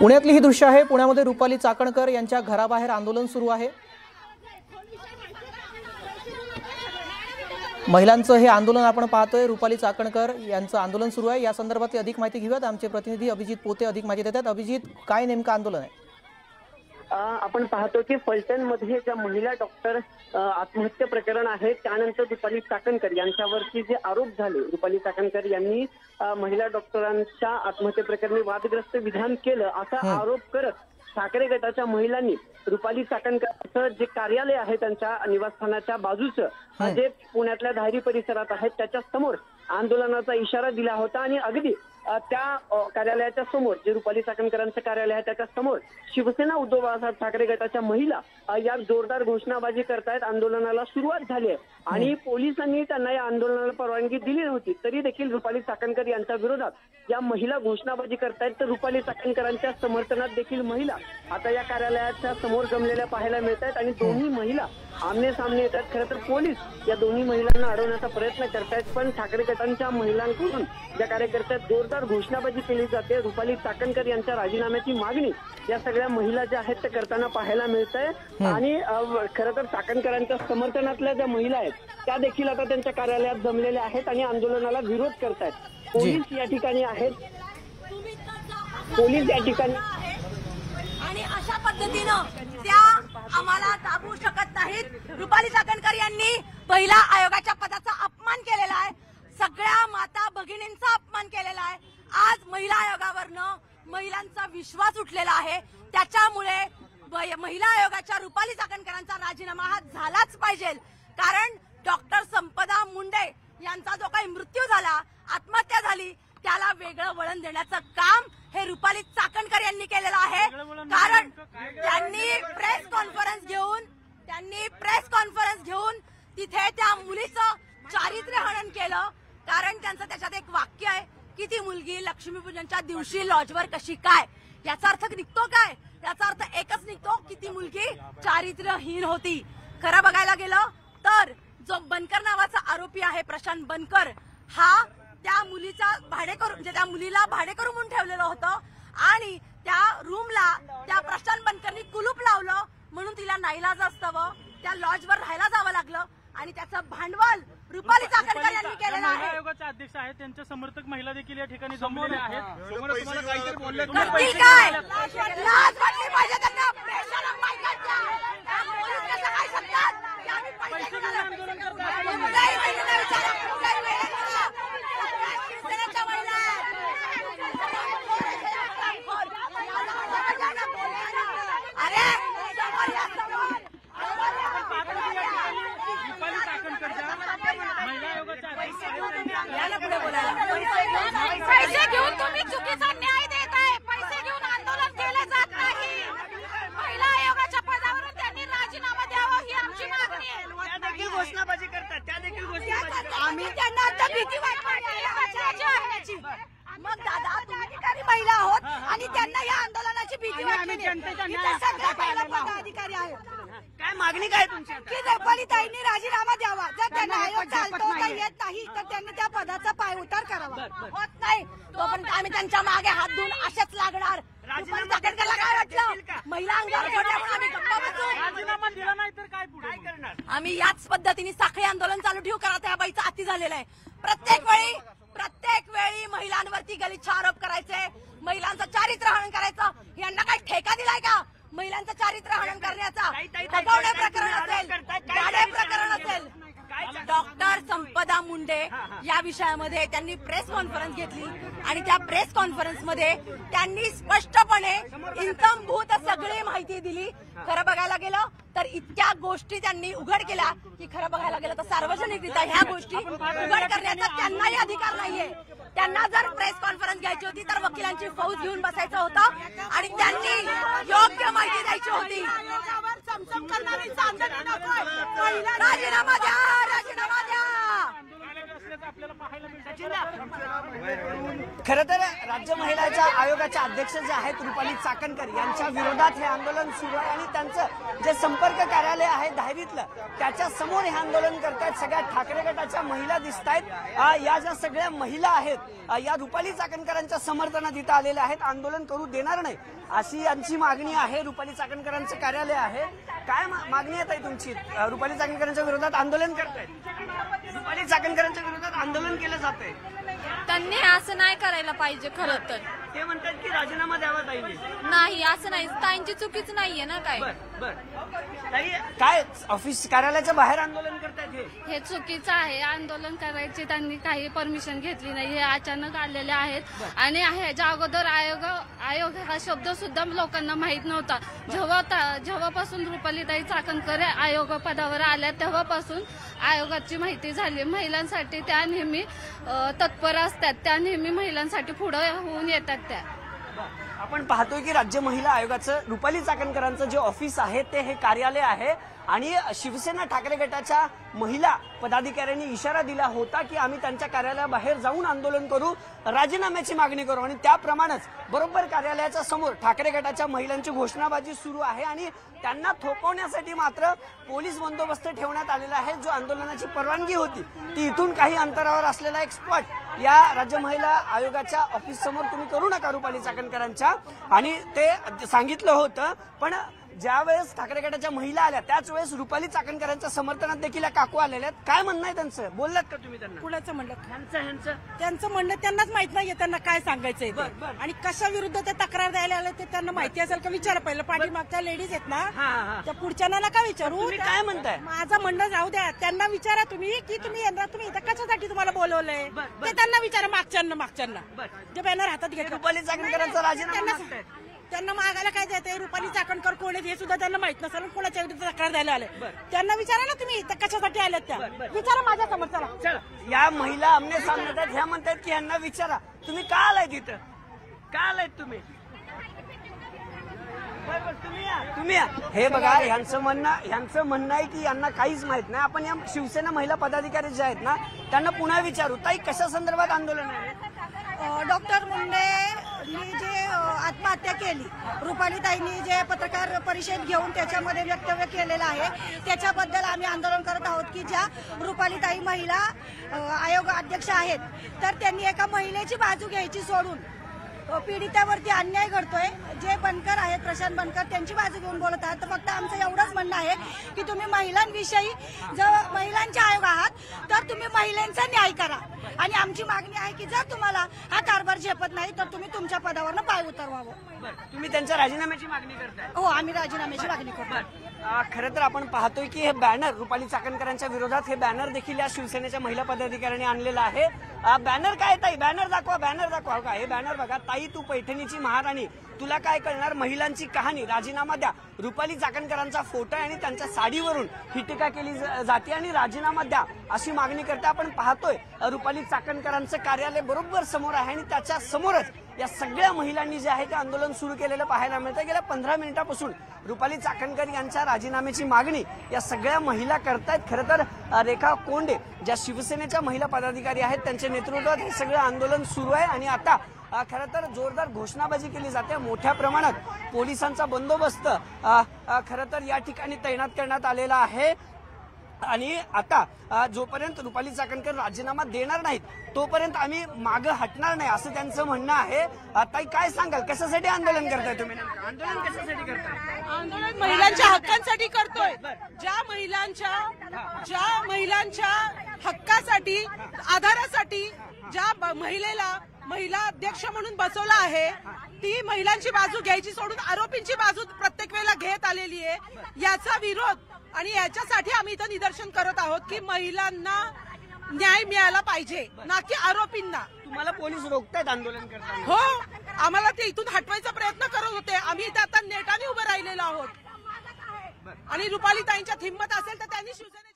पुण्यातली ही दृश्य आहे। पुण्यामध्ये रुपाली चाकणकर यांच्या घराबाहेर आंदोलन सुरू आहे। महिलांचं हे आंदोलन आपण पाहतोय। रुपाली चाकणकर यांचं आंदोलन सुरू आहे। या संदर्भात अधिक माहिती घेऊयात। आमचे प्रतिनिधी अभिजित पोते अधिक माहिती देतात। अभिजित, काय नेमकं आंदोलन आहे? आपण पाहतो की फलटण मध्ये ज्या महिला डॉक्टर आत्महत्या प्रकरण आहे त्यानंतर रुपाली चाकणकर यांच्यावरती जे आरोप झाले, रुपाली चाकणकर यांनी महिला डॉक्टरांच्या आत्महत्या प्रकरणी वादग्रस्त विधान केलं असा आरोप करत ठाकरे गटाच्या महिलांनी रुपाली चाकणकरचं जे कार्यालय आहे त्यांच्या निवासस्थानाच्या बाजूचं जे पुण्यातल्या धायरी परिसरात आहे त्याच्या समोर आंदोलनाचा इशारा दिला होता आणि अगदी त्या कार्यालयाच्या समोर जे रुपाली चाकणकरांचं कार्यालय आहे त्याच्या समोर शिवसेना उद्धव बाळासाहेब ठाकरे गटाच्या महिला या जोरदार घोषणाबाजी करतायत। आंदोलनाला सुरुवात झाली आहे आणि पोलिसांनी त्यांना या आंदोलनाला परवानगी दिली नव्हती, तरी देखील रुपाली चाकणकर यांच्या विरोधात या महिला घोषणाबाजी करतायत। तर रुपाली चाकणकरांच्या समर्थनात देखील महिला आता या कार्यालयाच्या समोर जमलेल्या पाहायला मिळत आहेत आणि दोन्ही महिला आमने सामने येतात। खरं तर पोलीस या दोन्ही महिलांना अडवण्याचा प्रयत्न करतायत, पण ठाकरे गटांच्या महिलांकडून ज्या कार्यकर्त्यात जोरदार घोषणाबाजी केली जाते, रुपाली चाकणकर यांच्या राजीनाम्याची मागणी या सगळ्या महिला ज्या आहेत त्या करताना पाहायला मिळत आहे। आणि खरं तर चाकणकरांच्या समर्थनातल्या ज्या महिला आहेत त्या देखील आता त्यांच्या कार्यालयात जमलेल्या आहेत आणि आंदोलनाला विरोध करतायत। पोलीस या ठिकाणी आहेत, पोलीस या ठिकाणी आणि अशा पद्धतीनं त्या आम्हाला दाबू शकत नाहीत। रुपाली चाकणकर यांनी महिला आयोगाच्या पदाचा अपमान केलेला आहे, सगळ्या माता भगिनींचा अपमान केलेला आहे। आज महिला आयोगावरनं महिलांचा विश्वास उठलेला आहे, त्याच्यामुळे महिला आयोगाच्या रुपाली चाकणकरांचा राजीनामा हा झालाच पाहिजे। कारण डॉक्टर संपदा मुंडे यांचा जो काही मृत्यू झाला, आत्महत्या झाली, त्याला वेगळं वळण देण्याचं काम हे रुपाली चाकणकर यांनी केलेलं आहे। कारण त्यांनी प्रेस कॉन्फरन्स घेऊन तिथे त्या मुलीचं चारित्र्य हनन केलं। कारण त्यांचं त्याच्यात एक वाक्य आहे की ती मुलगी लक्ष्मीपूजनच्या दिवशी लॉजवर कशी काय, याचा अर्थ निघतो काय? याचा अर्थ एकच निघतो की ती मुलगी चारित्र्यहीन होती। खरं बघायला गेलं तर जो बनकर नावाचा आरोपी आहे प्रशांत बनकर, हा त्या मुलीचा भाडेकरू म्हणजे त्या मुलीला भाडेकरू म्हणून ठेवलेलं होतं आणि त्या रूमला त्या प्रशांत बनकरनी कुलूप लावलं म्हणून तिला नाईलाजास्तव त्या लॉजवर राहायला जावं लागलं आणि त्याचं भांडवल रुपाली चाकणकर यांनी केलेलं आहे। आयोगाचे अध्यक्ष आहेत, त्यांचे समर्थक महिला देखील या ठिकाणी जमलेले आहेत। काय लाज वाटली पाहिजे त्यांना, प्रेशर माहिती काय सांगतात पैसे घेऊन तुम्ही चुकीचा न्याय देताय, पैसे घेऊन आंदोलन केलं जात नाही। महिला आयोगाच्या पदावरून त्यांनी राजीनामा द्यावा ही आमची मागणी आहे। त्या देखील घोषणाबाजी करतात, त्या देखील घोषणाबाजी आम्ही त्यांना आता भीती वाटते। मग दादा तुम्ही ठिकाणी महिला आहोत आणि त्यांना या आंदोलनाची भीती वाटते। सगळ्या महिला पदाधिकारी आहेत। काय मागणी काय तुमची? की रुपालीताईंनी राजीनामा द्यावा। जर त्यांना आयोग चालतो का येत नाही तर त्यांनी त्या पदाचा पायउतार करावा। होत नाही तोपर्यंत आम्ही त्यांच्या मागे हात धुवून असेच लागणार। रुपाली चाकणकरला काय वाटलं महिला अंगावर फोडल्या म्हणून आम्ही गप्पा बसू? राजीनामा दिला नाही तर काय पुढे करणार? आम्ही याच पद्धतीने साखळी आंदोलन चालू ठेवू। करा त्या बाईचा अति झालेला आहे। प्रत्येक वेळी महिलांवरती गलिच्छ आरोप करायचे, महिलांचं चारित्र्य हनन करायचं, यांना काय ठेका दिलाय का महिलांचं चारित्र्य हनन करण्याचा? दबावणे प्रकरण असेल, गाडे प्रकरण असेल, डॉक्टर संपदा मुंडे या विषयामध्ये त्यांनी प्रेस कॉन्फरन्स घेतली आणि त्या प्रेस कॉन्फरन्समध्ये त्यांनी स्पष्टपणे इत्थंभूत सगळी माहिती दिली। खरं बघायला गेलं तर इतक्या गोष्टी त्यांनी उघड केल्या की खरं बघायला गेलं तर सार्वजनिकरित्या ह्या गोष्टी उघड करण्याचा त्यांनाही अधिकार नाहीये। त्यांना जर प्रेस कॉन्फरन्स घ्यायची होती तर वकिलांची फौज घेऊन बसायचं होतं आणि त्यांनी योग्य माहिती द्यायची होती। राजीनामा द्या, राजीनामा द्या। आपल्याला पाहायला मिळतं। खरं तर राज्य महिलाच्या आयोगाच्या अध्यक्ष जे आहेत रुपाली चाकणकर यांच्या विरोधात हे आंदोलन सुरू आहे आणि त्यांचं जे संपर्क कार्यालय आहे दहावीतलं त्याच्या समोर हे आंदोलन करतायत. सगळ्या ठाकरे गटाच्या महिला दिसत आहेत. या ज्या सगळ्या महिला आहेत या रुपाली चाकणकरांच्या समर्थनात इथं आलेल्या आहेत. आंदोलन करू देणार नाही अशी यांची मागणी आहे. रुपाली चाकणकरांचं कार्यालय आहे. काय मागणी आहे तुमची? रुपाली चाकणकरांच्या विरोधात आंदोलन करतायत. रुपाली चाकणकरांच्या विरोधात आंदोलन केलं जात आहे. त्यांनी असं नाही करायला पाहिजे. खरं तर ते म्हणतात की राजीनामा द्यावा ताईने. नाही, असं नाही. ताईंची चुकीच नाहीये ना. काय ताई काय ऑफिस कार्यालयाच्या बाहेर आंदोलन करतायत हे चुकीचं आहे. आंदोलन त्यांनी काही परमिशन घेतली नाही. हे अचानक आलेले आहेत आणि ह्याच्या अगोदर आयोग हा शब्द सुद्धा लोकांना माहित नव्हता. जेव्हापासून रुपालीताई चाकणकर आयोग पदावर आल्या तेव्हापासून आयोगाची माहिती झाली. महिलांसाठी त्या नेहमी तत्पर असतात. त्या नेहमी महिलांसाठी पुढे होऊन येतात. त्या आपण पाहतोय की राज्य महिला आयोगाचं रुपाली चाकणकरांचं जे ऑफिस आहे ते हे कार्यालय आहे आणि शिवसेना ठाकरे गटाच्या महिला पदाधिकाऱ्यांनी इशारा दिला होता की आम्ही त्यांच्या कार्यालयाबाहेर जाऊन आंदोलन करू, राजीनाम्याची मागणी करू आणि त्याप्रमाणेच बरोबर कार्यालयाच्या समोर ठाकरे गटाच्या महिलांची घोषणाबाजी सुरू आहे आणि त्यांना थोपवण्यासाठी मात्र पोलीस बंदोबस्त ठेवण्यात आलेला आहे. जो आंदोलनाची परवानगी होती ती इथून काही अंतरावर असलेला एक स्पॉट या राज्य महिला आयोगाच्या ऑफिस समोर तुम्ही करू नका रुपाली चाकणकरांच्या आणि ते सांगितलं होतं. पण ज्यावेळेस ठाकरे गटाच्या महिला आल्या त्याच वेळेस रुपाली चाकणकरांच्या समर्थनात देखील काकू आलेल्या आहेत. काय म्हणणं आहे त्यांचं? बोललात का तुम्ही त्यांना? कुणाचं म्हणलं? ह्यांचं त्यांचं म्हणणं त्यांनाच माहित नाहीये त्यांना काय सांगायचंय ते. आणि कशा विरुद्ध ते तक्रार द्यायला आले ते त्यांना माहिती असेल का विचारा. पहिलं पाठीमागच्या लेडीज आहेत ना त्या पुढच्यांना नका विचारू. तुम्ही काय म्हणताय? माझं म्हणणं जाऊ द्या. त्यांना विचारा तुम्ही की तुम्ही येणार, तुम्ही इथं कशासाठी तुम्हाला बोलवलंय ते त्यांना विचारा. मागच्यांना जे बॅनर हातात घेतलं रुपाली चाकणकरांचा राजीनामा त्यांना मागायला काय देते? रुपाली चाकणकर कोण आहेत हे सुद्धा त्यांना माहित नसेल. कोणाच्या विरुद्ध तक्रार द्यायला आले त्यांना विचारा ना तुम्ही इथं कशासाठी आलेत त्या विचारा. माझ्या समोर चला. या महिला आमने सामने ह्या म्हणतात की यांना विचारा तुम्ही का आलाय तिथं, का आलायत तुम्ही? तुम्ही हे बघा यांचं म्हणणं आहे की यांना काहीच माहित नाही. आपण या शिवसेना महिला पदाधिकारी जे आहेत ना त्यांना पुन्हा विचारू. ताई कशा संदर्भात आंदोलन आहे? डॉक्टर मुंडेंनी जे आत्महत्या केली, रुपालीताईंनी जे पत्रकार परिषद घेऊन त्याच्यामध्ये वक्तव्य केलेलं आहे त्याच्याबद्दल आम्ही आंदोलन करत आहोत की ज्या रुपालीताई महिला आयोग अध्यक्ष आहेत तर त्यांनी एका महिलेची बाजू घ्यायची सोडून पीडितावरती अन्याय घडतोय. जे बनकर आहेत प्रशांत बनकर त्यांची बाजू घेऊन बोलत आहात. तर फक्त आमचं एवढंच म्हणणं आहे की तुम्ही महिलांविषयी जर महिलांचे आयोग आहात तर तुम्ही महिलांचा न्याय करा. आणि आमची मागणी आहे की जर तुम्हाला हा कारभार झेपत नाही तर तुम्ही तुमच्या पदावरनं पाय उतरवावं. तुम्ही त्यांच्या राजीनाम्याची मागणी करताय? हो, आम्ही राजीनाम्याची मागणी करतो. खरं तर आपण पाहतोय की हे बॅनर रुपाली चाकणकरांच्या विरोधात हे बॅनर देखील या शिवसेनेच्या महिला पदाधिकाऱ्यांनी आणलेलं आहे. बॅनर काय ताई? बॅनर दाखवा का? हे बॅनर बघा. ताई तू पैठणीची महाराणी, तुला काय कळणार, महिलांची कहाणी, राजीनामा द्या. रुपाली चाकणकरांचा फोटो आणि त्यांच्या साडीवरून ही टीका केली जाते आणि राजीनामा द्या अशी मागणी करते. आपण पाहतोय रुपाली चाकणकरांचं कार्यालय बरोबर समोर आहे आणि त्याच्या समोरच या सगळ्या महिलांनी जे आहे ते आंदोलन सुरू केलेलं पाहायला मिळतं. गेल्या 15 मिनिटापासून रुपाली चाकणकर यांच्या राजीनाम्याची मागणी या सगळ्या महिला करतायत. खरं तर रेखा कोंडे ज्या शिवसेनेच्या महिला पदाधिकारी आहेत त्यांच्या नेतृत्वात हे सगळं आंदोलन सुरू आहे आणि आता खरं तर जोरदार घोषणाबाजी केली जाते. मोठ्या प्रमाणात पोलिसांचा बंदोबस्त खरं तर या ठिकाणी तैनात करण्यात आलेला आहे आणि आता जोपर्यंत रुपाली चाकणकर राजीनामा देणार नाहीत तोपर्यंत आम्ही मागं हटणार नाही असं त्यांचं म्हणणं आहे. ताई काय सांगाल, कशासाठी आंदोलन करताय तुम्ही? आंदोलन कशासाठी करताय? आंदोलन महिलांच्या हक्कांसाठी करतोय. ज्या महिलांच्या हक्कासाठी, आधारासाठी ज्या महिलेला महिला अध्यक्ष म्हणून बसवलं आहे ती महिलांची बाजू घ्यायची सोडून आरोपींची बाजू प्रत्येक वेळेला घेत आलेली आहे. याचा विरोध आणि याच्यासाठी आम्ही इथं निदर्शन करत आहोत की महिलांना न्याय मिळाला पाहिजे, ना की आरोपींना. तुम्हाला पोलीस रोखतायत आंदोलन करताना? हो, आम्हाला ते इथून हटवायचा प्रयत्न करत होते. आम्ही इथं आता नेटाने उभं राहिलेलो आहोत आणि रुपालीताईंच्यात हिंमत असेल तर त्यांनी शिवसेने